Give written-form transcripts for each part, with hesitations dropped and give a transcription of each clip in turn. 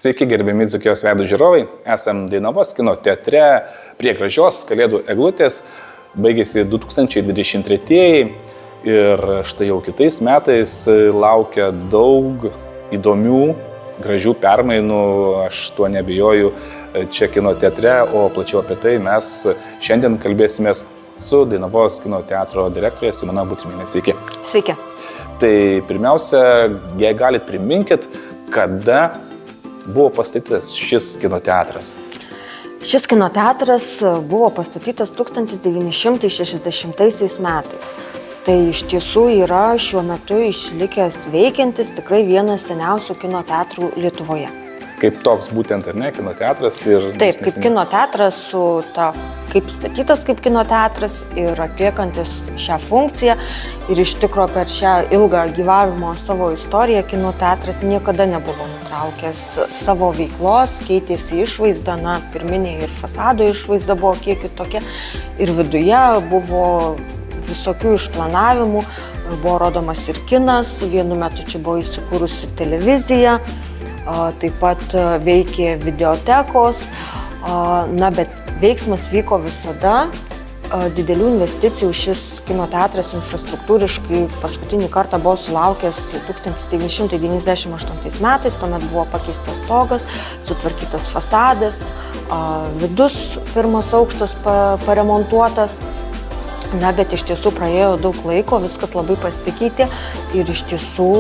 Sveiki, gerbiami Dzūkijos veidų žiūrovai. Esam Dainavos kino teatre prie gražios Kalėdų eglutės. Baigėsi 2023 ir štai jau kitais metais laukia daug įdomių, gražių permainų. Aš tuo nebijoju čia kino teatre, o plačiau apie tai mes šiandien kalbėsimės su Dainavos kino teatro direktorė Simona Butrimienė. Sveiki. Sveiki. Tai pirmiausia, jei galit priminkit, kada buvo pastatytas šis kino teatras? Šis kino teatras buvo pastatytas 1960 metais. Tai iš tiesų yra šiuo metu išlikęs veikiantis tikrai vienas seniausių kino teatrų Lietuvoje. Kaip toks būtent, ar ne, kino teatras? Ir taip, kaip kino teatras, kaip statytas kaip kino teatras ir atliekantis šią funkciją. Ir iš tikro per šią ilgą gyvavimo savo istoriją kino teatras niekada nebuvo nutraukęs savo veiklos, keitėsi išvaizda, pirminė ir fasado išvaizda buvo kiek kitokia. Ir viduje buvo visokių išplanavimų, buvo rodomas ir kinas, vienu metu čia buvo įsikūrusi televizija. Taip pat veikė videotekos, bet veiksmas vyko visada. Didelių investicijų šis kino teatras infrastruktūriškai paskutinį kartą buvo sulaukęs 1998 metais, tuomet buvo pakeistas stogas, sutvarkytas fasadas, vidus pirmas aukštas paremontuotas. Bet iš tiesų praėjo daug laiko, viskas labai pasikeitė ir iš tiesų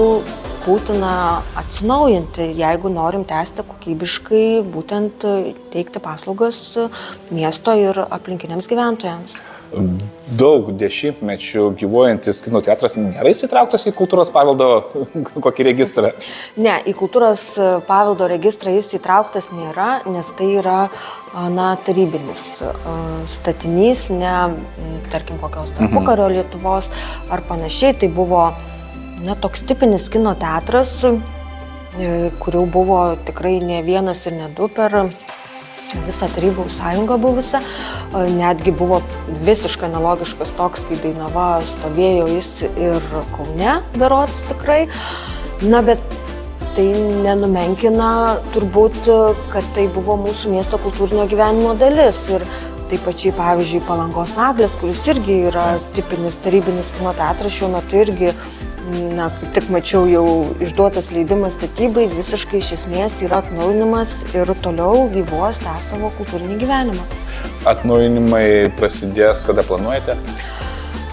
būtina atsinaujinti, jeigu norim tęsti kokybiškai, būtent teikti paslaugas miesto ir aplinkiniams gyventojams. Daug dešimtmečių gyvuojantis kino teatras nėra įsitrauktas į kultūros paveldo kokį registrą? Ne, į kultūros paveldo registrą jis įtrauktas nėra, nes tai yra tarybinis statinys, ne, tarkim, kokios tarpukario Lietuvos ar panašiai. Tai buvo toks tipinis kino teatras, kurių buvo tikrai ne vienas ir ne du per visą Tarybų sąjungą buvusią. Netgi buvo visiškai analogiškas toks, kai Dainava stovėjo jis ir Kaune berods tikrai. Bet tai nenumenkina turbūt, kad tai buvo mūsų miesto kultūrinio gyvenimo dalis. Ir taip pačiai, pavyzdžiui, Palangos Naglės, kuris irgi yra tipinis tarybinis kino teatras, šiuo metu irgi kaip tik mačiau, jau išduotas leidimas statybai, visiškai iš esmės yra atnaujinimas ir toliau gyvuos tęs savo kultūrinį gyvenimą. Atnaujinimai prasidės, kada planuojate?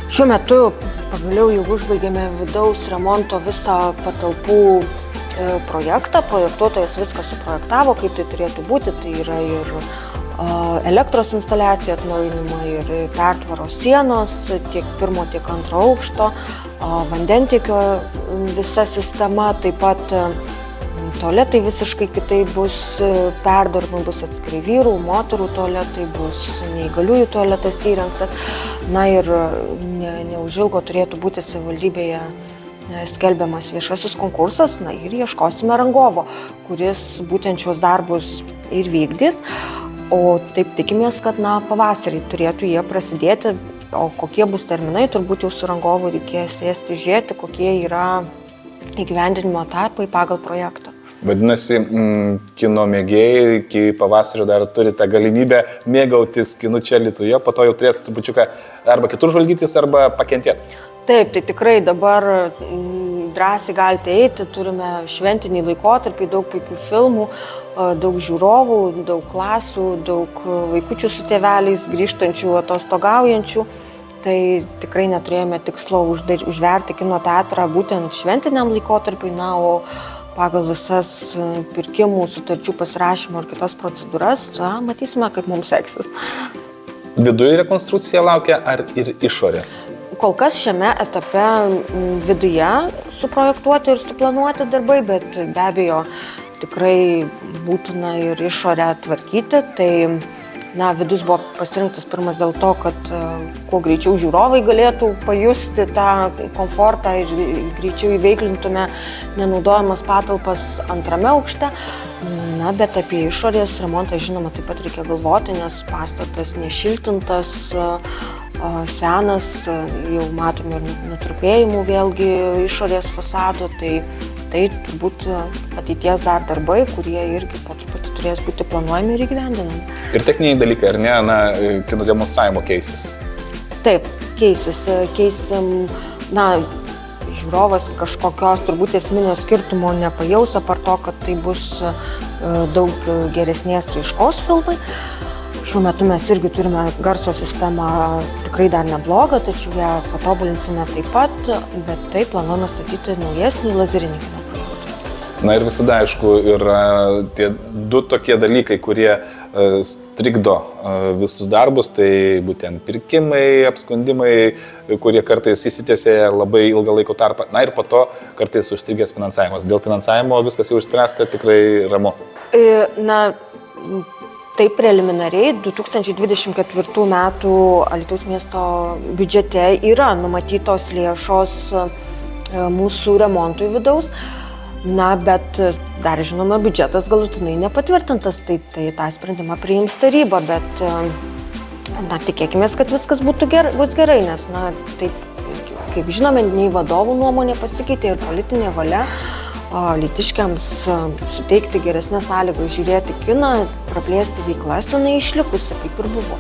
Šiuo metu pagaliau jau užbaigėme vidaus remonto visą patalpų projektą. Projektuotojas viską suprojektavo, kaip tai turėtų būti. Tai yra ir elektros instaliacija atnaujinimai, ir pertvaros sienos, tiek pirmo, tiek antro aukšto, vandentiekio visa sistema, taip pat tualetai visiškai kitaip bus perdaroma, bus atskirai vyrų, moterų tualetai, bus neįgaliųjų tualetas įrengtas. Ir neužilgo turėtų būti savivaldybėje skelbiamas viešasis konkursas, ir ieškosime rangovo, kuris būtent šios darbus ir vykdys. O taip tikimės, kad pavasarį turėtų jie prasidėti, o kokie bus terminai, turbūt jau su rangovu reikės sėsti žiūrėti, kokie yra įgyvendinimo etapai pagal projektą. Vadinasi, kino mėgėjai iki pavasario dar turi tą galimybę mėgautis kinu čia Lietuvoje, po to jau turės trupučiuką arba kitur žvalgytis, arba pakentėti. Taip, tai tikrai dabar drąsiai galite eiti, turime šventinį laikotarpį, daug puikių filmų, daug žiūrovų, daug klasių, daug vaikučių su tėveliais, grįžtančių, atostogaujančių. Tai tikrai neturėjome tikslo užverti kino teatrą būtent šventiniam laikotarpiui, o pagal visas pirkimų, sutarčių pasirašymo ir kitas procedūras, matysime, kaip mums seksis. Viduje rekonstrukcija laukia ar ir išorės? Kol kas šiame etape viduje suprojektuoti ir suplanuoti darbai, bet be abejo tikrai būtina ir išorę tvarkyti. Tai vidus buvo pasirinktas pirmas dėl to, kad kuo greičiau žiūrovai galėtų pajusti tą komfortą ir greičiau įveiklintume nenaudojamas patalpas antrame aukšte. Bet apie išorės remontą, žinoma, taip pat reikia galvoti, nes pastatas nešiltintas, senas, jau matome ir nutrupėjimų vėlgi išorės fasado, tai tai turbūt ateities dar darbai, kurie irgi po truputį turės būti planuojami ir įgyvendinami. Ir techniniai dalykai, ar ne, na, kino demonstravimo keisis? Taip, keisim, na, žiūrovas kažkokios turbūt esminio skirtumo nepajaus, apart to, kad tai bus daug geresnės raiškos filmai. Šiuo metu mes irgi turime garso sistemą tikrai dar neblogą, tačiau ją patobulinsime taip pat, bet taip planuojame statyti naujesnį lazerinį kino projektą. Na ir visada, aišku, yra tie du tokie dalykai, kurie strikdo visus darbus, tai būtent pirkimai, apskundimai, kurie kartais įsitęsia labai ilgą laiko tarpą. Na ir po to kartais užstrigęs finansavimas. Dėl finansavimo viskas jau išspręsta, tikrai ramu. Na, taip preliminariai 2024 metų Alytaus miesto biudžete yra numatytos lėšos mūsų remontui vidaus. Na, bet dar žinoma, biudžetas galutinai nepatvirtintas, tai tą sprendimą priims taryba, bet na, tikėkime, kad viskas bus gerai, nes, na, taip, kaip žinome, nei vadovų nuomonė pasikeitė ir politinė valia alytiškiams suteikti geresnės sąlygas žiūrėti kiną, praplėsti veiklas, jinai išlikusi, kaip ir buvo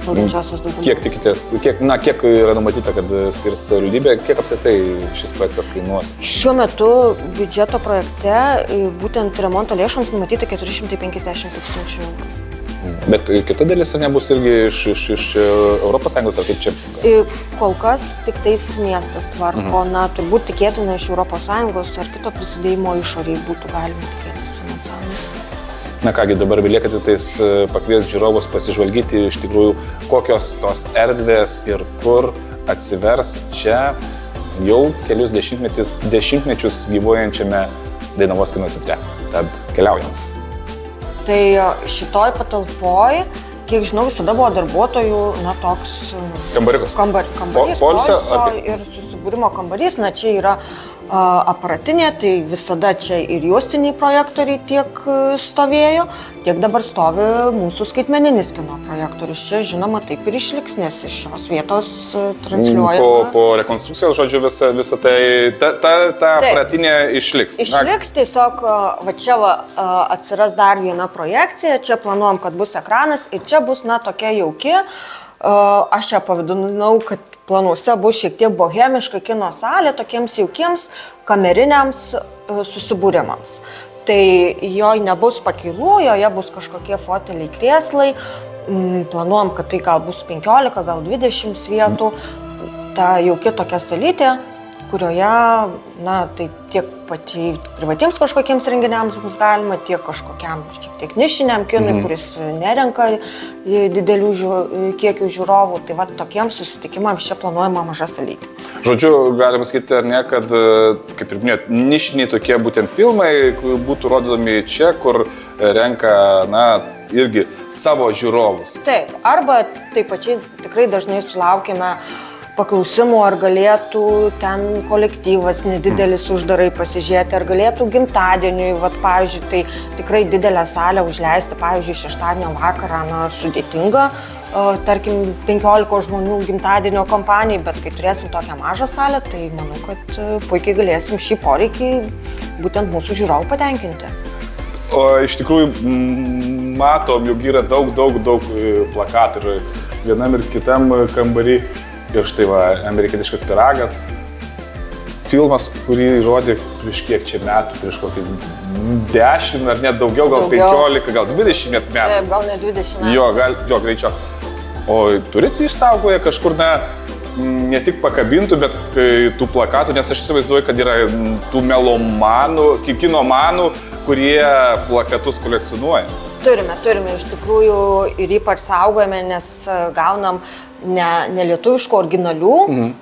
valdančiosios daugumos. Kiek tikitės, kiek yra numatyta, kad skirs savivaldybė, kiek apskritai šis projektas kainuos? Šiuo metu biudžeto projekte būtent remonto lėšoms numatyta 450 000 eurų. Bet kita dalis nebus irgi iš ES, ar kaip čia? Kol kas tik tais miestas tvarko, na, turbūt tikėtina iš ES ar kito prisidėjimo išoriai būtų galima tikėtis finansavimo. Na kągi, dabar belieka tais pakvies žiūrovus pasižvalgyti iš tikrųjų, kokios tos erdvės ir kur atsivers čia jau kelius dešimtmečius gyvuojančiame Dainavos kino teatre. Tad keliaujam. Tai šitoj patalpoj, kiek žinau, visada buvo darbuotojų, na, toks Kambariukas. Kambarys, Poilsio ir susibūrimo kambarys, na, čia yra aparatinė, tai visada čia ir juostiniai projektoriai tiek stovėjo, tiek dabar stovi mūsų skaitmeninis kino projektorius. Čia, žinoma, taip ir išliks, nes iš šios vietos transliuojama. Po rekonstrukcijos, žodžiu, visa tai, ta aparatinė išliks. Išliks, tiesiog va čia atsiras dar viena projekcija, čia planuojam, kad bus ekranas ir čia bus, na, tokia jauki. Aš ją pavadinau, kad planuose bus šiek tiek bohemiška kino salė tokiems jaukiems kameriniams susibūrimams. Tai joj nebus pakilų, joje bus kažkokie foteliai, krėslai. Planuojam, kad tai gal bus 15, gal 20 vietų. Ta jauki tokia salytė, kurioje, na, tai tiek pačiai privatiems kažkokiems renginiams bus galima, tiek kažkokiam šiek tiek nišiniam kinui, kuris nerenka didelių kiekių žiūrovų. Tai va, tokiems susitikimams čia planuojama maža salytė. Žodžiu, galima sakyti, ar ne, kad, kaip ir minėjot, nišiniai tokie būtent filmai būtų rodomi čia, kur renka, na, irgi savo žiūrovus. Taip, arba taip pačiai tikrai dažnai sulaukime paklausimų, ar galėtų ten kolektyvas nedidelis uždarai pasižiūrėti, ar galėtų gimtadieniui, vat, pavyzdžiui, tai tikrai didelę salę užleisti, pavyzdžiui, šeštadienio vakarą, na, sudėtinga, tarkim, 15 žmonių gimtadienio kompanijai, bet kai turėsim tokią mažą salę, tai manau, kad puikiai galėsim šį poreikį būtent mūsų žiūrovų patenkinti. O iš tikrųjų matom, jog yra daug plakatų ir vienam ir kitam kambarį. Ir štai va, amerikietiškas pyragas. Filmas, kurį rodė prieš kiek čia metų, prieš kokį 10 ar net daugiau, gal 15, gal 20 metų. Taip, gal ne 20 metų. Jo, greičiausiai. O turite išsaugoję kažkur, ne tik pakabintų, bet tų plakatų, nes aš įsivaizduoju, kad yra tų melomanų, kinomanų, kurie plakatus kolekcionuoja. Turime, iš tikrųjų ir ypač saugojame, nes gaunam ne lietuviškų originalių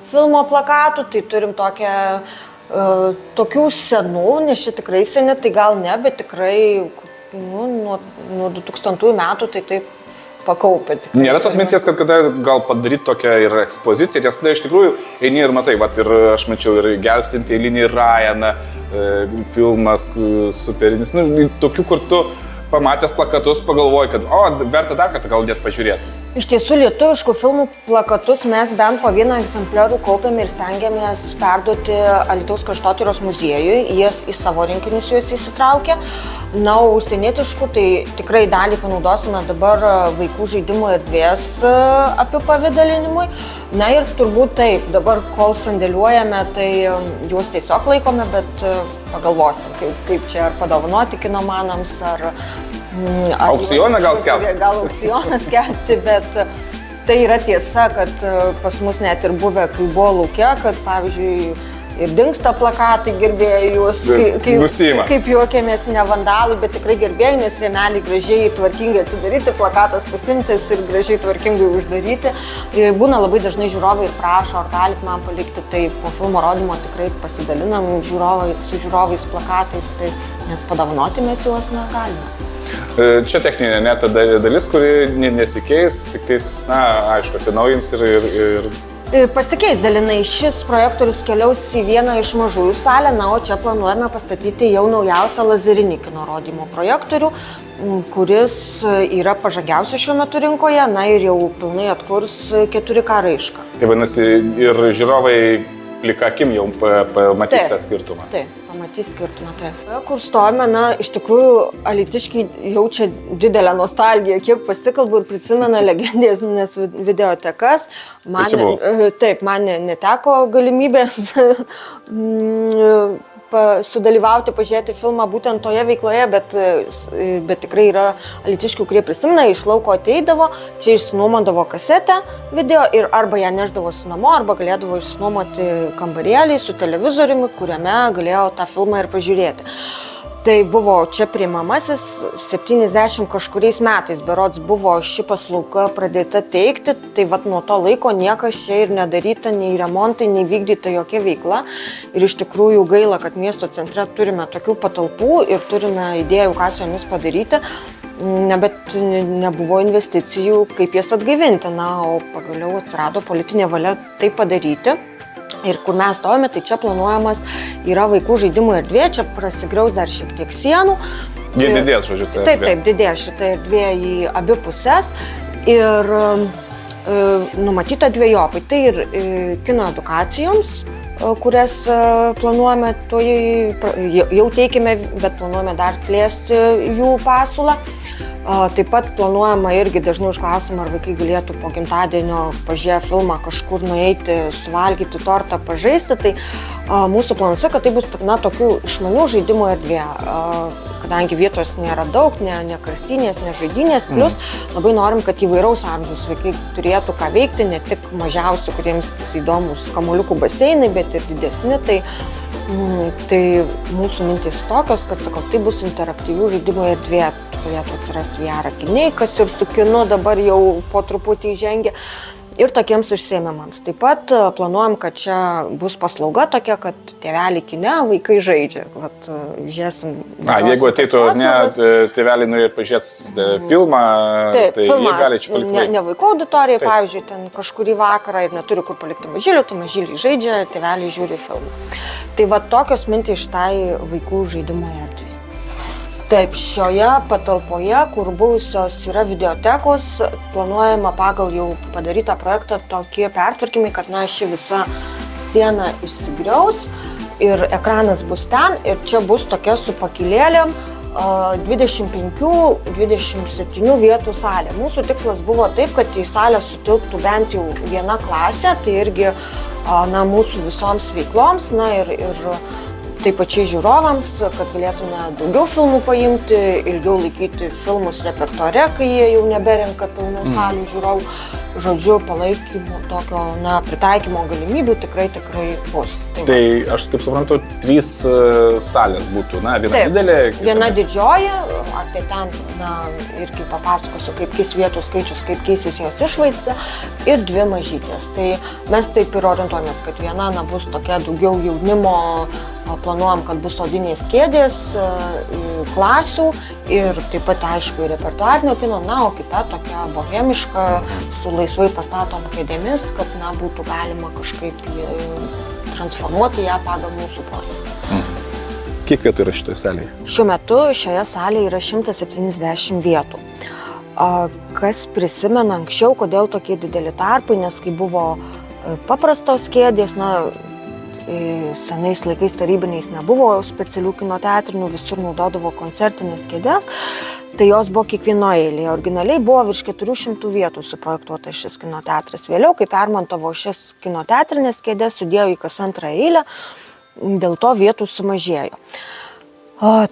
filmo plakatų, tai turim tokių senų, nes čia tikrai seni, tai gal ne, bet tikrai nuo 2000 metų tai taip pakaupė. Nėra tos minties, kad kada gal padaryti tokią ir ekspoziciją, nes tada iš tikrųjų eini ir matai, vat, ir aš mačiau ir Gelbstinti eilinį Ryaną, filmas superinis, tokių, kur tu pamatęs plakatus pagalvoji, kad verta dar kartą gal net pažiūrėti. Iš tiesų, lietuviškų filmų plakatus mes bent po vieną egzempliorių kaupiam ir stengiamės perduoti Alytaus kraštotyros muziejui, jas į savo rinkinius juos įsitraukia. Na, o užsienietiškų tai tikrai dalį panaudosime dabar vaikų žaidimų erdvės apipavidalinimui. Na ir turbūt taip, dabar kol sandėliuojame, tai juos tiesiog laikome, bet pagalvosim, kaip čia ar padovanoti kinomanams, ar aukcioną gal skelbti? Gal aukcioną skelbti, bet tai yra tiesa, kad pas mus net ir buvę, kai buvo lauke, kad pavyzdžiui ir dingsta plakatai gerbėjus, kaip juokėmės, ne vandalai, bet tikrai gerbėjai, nes rėmeliai gražiai, tvarkingai atsidaryti, plakatas pasimtis ir gražiai tvarkingai uždaryti. Būna labai dažnai žiūrovai ir prašo, ar galit man palikti, tai po filmo rodymo tikrai pasidalinam su žiūrovais plakatais, tai, nes padovanoti mes juos negalime. Čia techninė net dalis, kuri nesikeis, tik tais, na, aišku, atsinaujins ir... Pasikeis dalinai. Šis projektorius keliaus į vieną iš mažųjų salę, na, o čia planuojame pastatyti jau naujausią lazerinį kino rodymo projektorių, kuris yra pažangiausias šiuo metu rinkoje, na ir jau pilnai atkurs 4K raišką. Tai vadinasi, ir žiūrovai plika akim jau pamatys tą skirtumą. Taip. Pamatys skirtumą, tai. Kur stovime, na, iš tikrųjų, alytiškiai jaučia didelę nostalgiją, kiek pasikalbu ir prisimena legendinės videotekas. Taip, man neteko galimybės sudalyvauti, pažiūrėti filmą būtent toje veikloje, bet tikrai yra alytiškių, kurie prisimena, iš lauko ateidavo, čia išsinuomodavo kasetę video ir arba ją neždavosi namo, arba galėdavo išsinuomoti kambarėlį su televizoriumi, kuriame galėjo tą filmą ir pažiūrėti. Tai buvo čia priimamasis, 70 kažkuriais metais berods buvo ši paslauga pradėta teikti, tai vat nuo to laiko niekas čia ir nedaryta, nei remontai, nei vykdyta jokia veikla. Ir iš tikrųjų gaila, kad miesto centre turime tokių patalpų ir turime idėjų, ką su jomis padaryti, bet nebuvo investicijų, kaip jas atgaivinti. Na, o pagaliau atsirado politinė valia tai padaryti. Ir kur mes stovime, tai čia planuojamas yra vaikų žaidimų erdvė, čia prasigriaus dar šiek tiek sienų. Jie didės, žodžiu, ta erdvė. Taip, didės šitą erdvė į abi pusės ir numatyta dvejopai. Tai ir kino edukacijoms, kurias planuojame, jau teikime, bet planuojame dar plėsti jų pasiūlą. Taip pat planuojama irgi dažnai užklausima, ar vaikai galėtų po gimtadienio pažiūrėję filmą kažkur nueiti, suvalgyti tortą, pažaisti. Tai mūsų planuose, kad tai bus tokių išmanių žaidimų erdvė, kadangi vietos nėra daug, ne karstinės, ne žaidynės, plus labai norim, kad įvairaus amžiaus vaikai turėtų ką veikti, ne tik mažiausi, kuriems įdomus kamuoliukų baseinai, bet ir didesni. Tai mūsų mintys tokios, kad tai bus interaktyvių žaidimų erdvė. Galėtų atsirasti VR akiniai, kas ir su kinu dabar jau po truputį įžengia. Ir tokiems užsiėmimams. Taip pat planuojam, kad čia bus paslauga tokia, kad tėveliai kine, vaikai žaidžia. Žiūrėsim. Jeigu ateitų tėveliai norėtų pažiūrėti filmą, tai jie gali čia palikti. Ne vaikų auditorijai, pavyzdžiui, ten kažkurį vakarą ir neturi kur palikti mažylių, tai mažyliai žaidžia, tėveliai žiūri filmą. Tai tokios mintys šitai vaikų žaidimo erdvei. Taip, šioje patalpoje, kur buvusios yra videotekos, planuojama pagal jau padarytą projektą tokie pertvarkymai, kad ši visa siena išsigriaus ir ekranas bus ten ir čia bus tokia su pakylėlėm 25-27 vietų salė. Mūsų tikslas buvo taip, kad į salę sutilptų bent jau viena klasė, tai irgi mūsų visoms veikloms, ir taip pačiai žiūrovams, kad galėtume daugiau filmų paimti, ilgiau laikyti filmus repertuare, kai jie jau neberenka pilnų salių žiūrovų. Žodžiu, palaikymo tokio pritaikymo galimybių tikrai bus. Tai aš kaip suprantu, 3 salės būtų, viena didelė. Viena didžioji, apie ten irgi papasakosiu, kaip keis vietų skaičius, kaip keisis jos išvaizda, ir 2 mažytės. Tai mes taip ir orientuojamės, kad viena bus tokia daugiau jaunimo, planuojam, kad bus odinės kėdės, klasių ir taip pat aišku repertuarinio kino, o kita tokia bohemiška, su laisvai pastatom kėdėmis, kad būtų galima kažkaip transformuoti ją pagal mūsų poreikį. Kiek vietų yra šitoje salėje? Šiuo metu šioje salėje yra 170 vietų. Kas prisimena anksčiau, kodėl tokie dideli tarpai, nes kai buvo paprastos kėdės, senais laikais tarybiniais nebuvo specialių kinoteatrinių, visur naudodavo koncertinės kėdės, tai jos buvo kiekvienoje eilėje. Originaliai buvo virš 400 vietų suprojektuotas šis kinoteatras. Vėliau, kai permontavo šias kinoteatrinės kėdės, sudėjo į kas antrą eilę, dėl to vietų sumažėjo.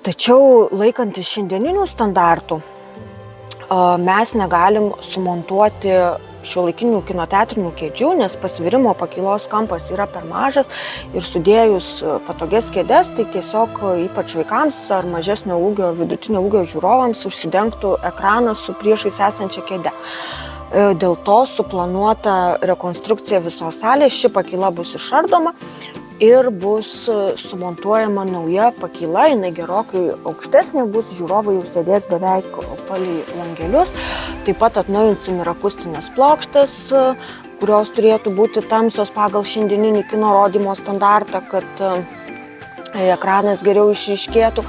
Tačiau laikantis šiandieninių standartų, mes negalim sumontuoti šiuolaikinių kinoteatrinių kėdžių, nes pasvirimo pakylos kampas yra per mažas ir sudėjus patogias kėdes, tai tiesiog ypač vaikams ar mažesnio ūgio, vidutinio ūgio žiūrovams užsidengtų ekranas su priešais esančia kėde. Dėl to suplanuota rekonstrukcija visos salės, ši pakyla bus išardoma ir bus sumontuojama nauja pakyla, jinai gerokai aukštesnė bus, žiūrovai jau sėdės beveik palei langelius. Taip pat atnaujinsim ir akustinės plokštės, kurios turėtų būti tamsios pagal šiandieninį kino rodymo standartą, kad ekranas geriau išryškėtų.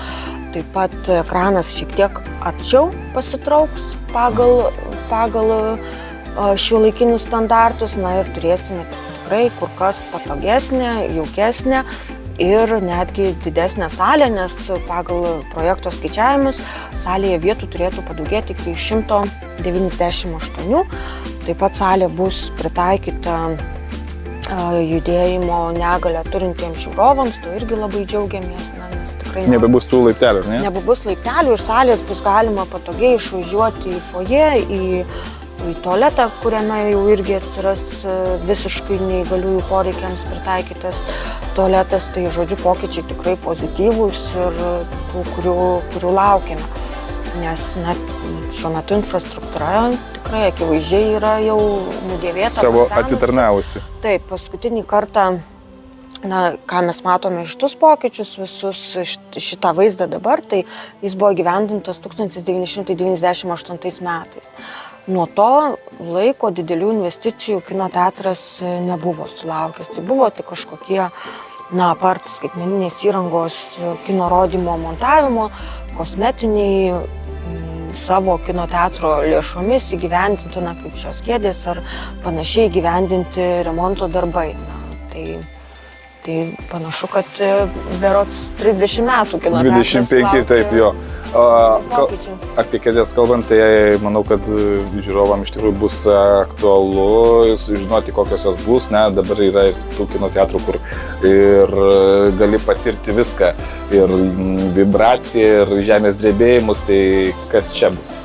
Taip pat ekranas šiek tiek arčiau pasitrauks pagal šiuolaikinius standartus, ir turėsime tikrai kur kas patogesnė, jaukesnė ir netgi didesnė salė, nes pagal projekto skaičiavimus salėje vietų turėtų padaugėti iki 198. Taip pat salė bus pritaikyta judėjimo negalią turintiems žiūrovams, to irgi labai džiaugiamės, nes tikrai nebebus tų laiptelių, ne? Nebebus laiptelių ir salės bus galima patogiai išvažiuoti į foje, į tualetą, kuriame jau irgi atsiras visiškai neįgaliųjų poreikiams pritaikytas tualetas, tai žodžiu pokyčiai tikrai pozityvūs ir tų, kurių laukiame. Nes šiuo metu infrastruktūra tikrai akivaizdžiai yra jau nudėvėta. Savo atitarnavusi. Taip, paskutinį kartą, ką mes matome šitus pokyčius, visus šitą vaizdą dabar, tai jis buvo įgyvendintas 1998 metais. Nuo to laiko didelių investicijų kino teatras nebuvo sulaukęs. Tai buvo tik kažkokie, apart skaitmeninės įrangos, kino rodymo montavimo, kosmetiniai savo kino teatro lėšomis įgyvendinti, kaip šios kėdės ar panašiai įgyvendinti remonto darbai. Tai panašu, kad berods 30 metų kino teatras 25, taip, jo. Apie kėdės kalbant, tai manau, kad žiūrovam iš tikrųjų bus aktualu žinoti, kokios jos bus. Dabar yra ir tų kino teatrų, kur ir gali patirti viską, ir vibraciją, ir žemės drebėjimus, tai kas čia bus?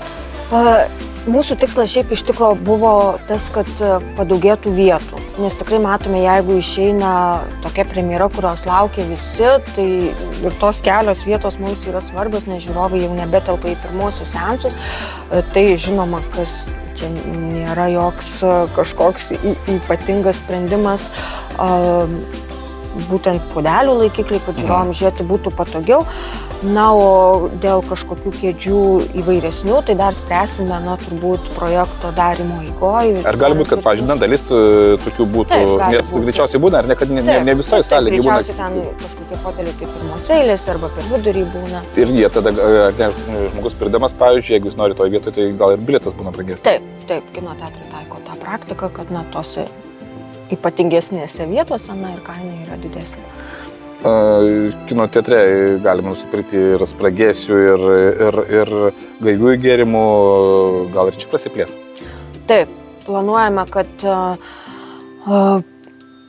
Mūsų tikslas šiaip iš tikrųjų buvo tas, kad padaugėtų vietų, nes tikrai matome, jeigu išeina tokia premjera, kurios laukia visi, tai ir tos kelios vietos mums yra svarbios, nes žiūrovai jau nebetelpa į pirmosius seansus, tai žinoma, kas čia nėra joks kažkoks ypatingas sprendimas, būtent puodelių laikikliai, kad žiūrovams žiūrėti būtų patogiau. O dėl kažkokių kėdžių įvairesnių, tai dar spręsime, turbūt projekto darymo eigoje. Ar gali būti, kad, pavyzdžiui, dalis tokių būtų, taip, nes greičiausiai būna, ar ne, kad ne visoje salėje būna? Greičiausiai ten kažkokie foteliai tai pirmose eilėse arba per vidurį būna. Ir jie tada, žmogus pirdamas, pavyzdžiui, jeigu jis nori toje vietoje, tai gal ir bilietas būna brangesnis. Taip, kino teatrai taiko tą praktiką, kad tose ypatingesnėse vietose ir kaina yra didesnė. Kino teatre galima nusipirkti ir spragėsių, ir gaiviųjų gėrimų, gal ir čia prasiplės? Taip, planuojame, kad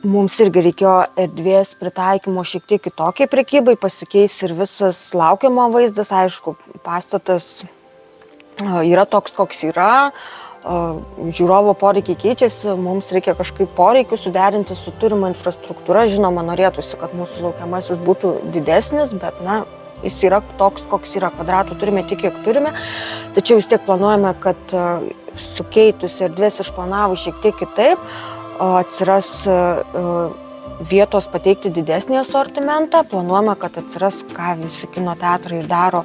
mums irgi reikėjo erdvės pritaikymo šiek tiek kitokiai prekybai, pasikeis ir visas laukiamo vaizdas, aišku, pastatas yra toks, koks yra. Žiūrovo poreikiai keičiasi, mums reikia kažkaip poreikių suderinti su turima infrastruktūra. Žinoma, norėtųsi, kad mūsų laukiamasis būtų didesnis, bet jis yra toks, koks yra, kvadratų turime tik, kiek turime. Tačiau vis tiek planuojame, kad sukeitus erdvės išplanavus šiek tiek kitaip, atsiras vietos pateikti didesnį asortimentą. Planuojame, kad atsiras, ką visi kino teatrai ir daro,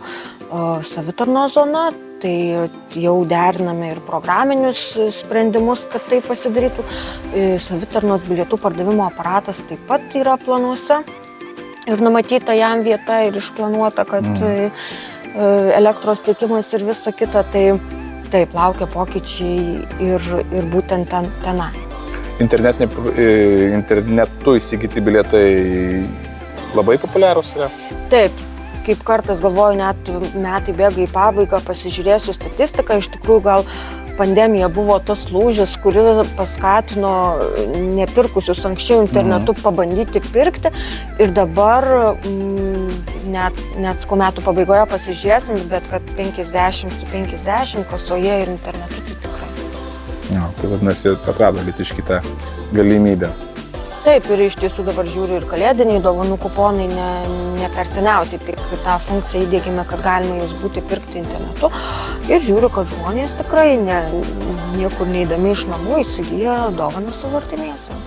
savitarnos zona. Tai jau deriname ir programinius sprendimus, kad tai pasidarytų. Savitarnos bilietų pardavimo aparatas taip pat yra planuose ir numatyta jam vieta ir išplanuota, kad elektros tiekimas ir visa kita. Tai Taip, laukia pokyčiai ir būtent tenai. Internetu įsigyti bilietai labai populiarūs yra? Taip, kaip kartais galvoju, net metai bėga į pabaigą, pasižiūrėsiu statistiką, iš tikrųjų gal pandemija buvo tas lūžis, kuris paskatino nepirkusius anksčiau internetu pabandyti pirkti ir dabar net sko metų pabaigoje pasižiūrėsim, bet kad 50/50 kasoje ir internetu tai tikrai. Ja, tai vadinasi, atrado Alytiškiai tą galimybę. Taip, ir iš tiesų dabar žiūriu ir kalėdiniai dovanų kuponai ne per seniausiai, tik tą funkciją įdėgime, kad galima jūs būti pirkti internetu. Ir žiūriu, kad žmonės tikrai niekur neįdami iš namų įsigyja dovaną savo artimiesiems.